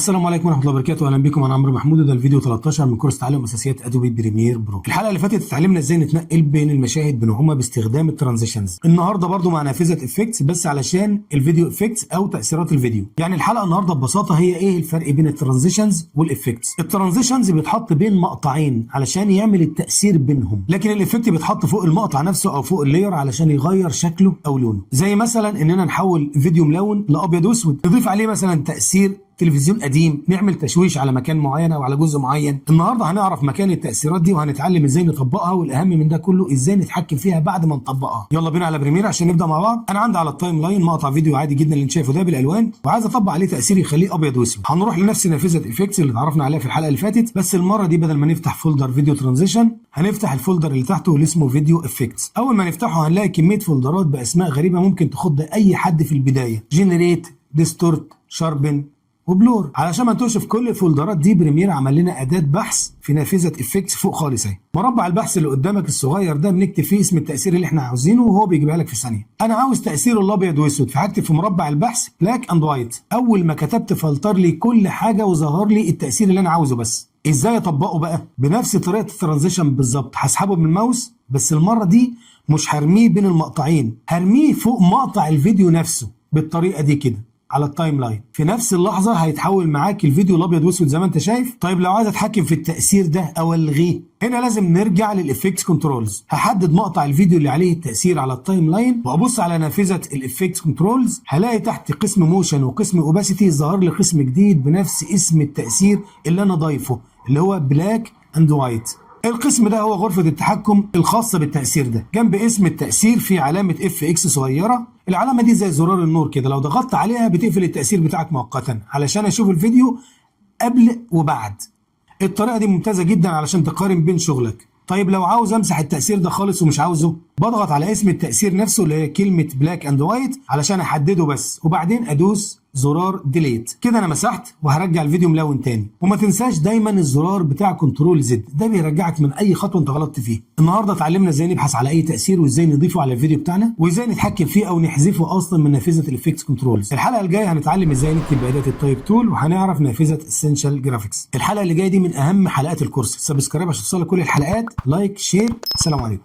السلام عليكم ورحمه الله وبركاته. اهلا بكم، انا عمرو محمود وده الفيديو 13 من كورس تعلم اساسيات ادوبي بريمير برو. الحلقه اللي فاتت اتعلمنا ازاي نتنقل بين المشاهد بينهما باستخدام الترانزيشنز. النهارده برضو مع نافذه افكتس بس علشان الفيديو افكتس او تاثيرات الفيديو. يعني الحلقه النهارده ببساطه هي ايه الفرق بين الترانزيشنز والافكتس. الترانزيشنز بيتحط بين مقطعين علشان يعمل التاثير بينهم، لكن الافكت بيتحط فوق المقطع نفسه او فوق اللاير علشان يغير شكله او لونه. زي مثلا اننا نحول فيديو ملون لابيض واسود، نضيف عليه مثلا تاثير تلفزيون قديم، نعمل تشويش على مكان معين او على جزء معين. النهارده هنعرف مكان التاثيرات دي وهنتعلم ازاي نطبقها، والاهم من ده كله ازاي نتحكم فيها بعد ما نطبقها. يلا بينا على بريمير عشان نبدا مع بعض. انا عندي على التايم لاين مقطع فيديو عادي جدا اللي انت شايفه ده بالالوان، وعايز اطبق عليه تاثير يخليه ابيض واسود. هنروح لنفس نافذه افكتس اللي اتعرفنا عليها في الحلقه اللي فاتت، بس المره دي بدل ما نفتح فولدر فيديو ترانزيشن هنفتح الفولدر اللي تحته اللي اسمه فيديو افكتس. اول ما نفتحه هنلاقي كميه فولدرات باسماء غريبه ممكن تخض اي حد في البدايه: جنريت، ديستورت، شاربن وبلور. علشان ما نتوهش في كل الفولدرات دي، بريمير عمل لنا اداه بحث في نافذه افكتس فوق خالص اهي. مربع البحث اللي قدامك الصغير ده بنكتب فيه اسم التاثير اللي احنا عاوزينه وهو بيجيبها لك في ثانيه. انا عاوز تاثير الابيض واسود، فهكتب في مربع البحث بلاك اند وايت. اول ما كتبت فلتر لي كل حاجه وظهر لي التاثير اللي انا عاوزه. بس ازاي اطبقه بقى؟ بنفس طريقه الترانزيشن بالظبط. هسحبه بالماوس، بس المره دي مش هرميه بين المقطعين، هرميه فوق مقطع الفيديو نفسه بالطريقه دي كده على التايم لاين. في نفس اللحظه هيتحول معاك الفيديو الابيض واسود زي ما انت شايف. طيب لو عايز اتحكم في التاثير ده او الغيه، هنا لازم نرجع للافكتس كنترولز. هحدد مقطع الفيديو اللي عليه التاثير على التايم لاين وابص على نافذه الافكتس كنترولز. هلاقي تحت قسم موشن وقسم اوباسيتي ظهر لي قسم جديد بنفس اسم التاثير اللي انا ضايفه اللي هو بلاك اند وايت. القسم ده هو غرفة التحكم الخاصة بالتأثير ده. جنب اسم التأثير في علامة اف اكس صغيرة، العلامة دي زي زرار النور كده، لو ضغطت عليها بتقفل التأثير بتاعك مؤقتا علشان اشوف الفيديو قبل وبعد. الطريقة دي ممتازة جدا علشان تقارن بين شغلك. طيب لو عاوز امسح التأثير ده خالص ومش عاوزه، بضغط على اسم التأثير نفسه اللي هي كلمة بلاك اند وايت علشان احدده بس، وبعدين ادوس زرار ديليت. كده انا مسحت وهرجع الفيديو ملون تاني. وما تنساش دايما الزرار بتاع كنترول زد، ده بيرجعك من اي خطوه انت غلطت فيه. النهارده اتعلمنا ازاي نبحث على اي تاثير وازاي نضيفه على الفيديو بتاعنا وازاي نتحكم فيه او نحذفه اصلا من نافذه الافكتس كنترولز. الحلقه الجايه هنتعلم ازاي نكتب باداه التايب تول وهنعرف نافذه اسينشال جرافيكس. الحلقه اللي جايه دي من اهم حلقات الكورس. سبسكرايب عشان توصلك كل الحلقات، لايك، شير. السلام عليكم.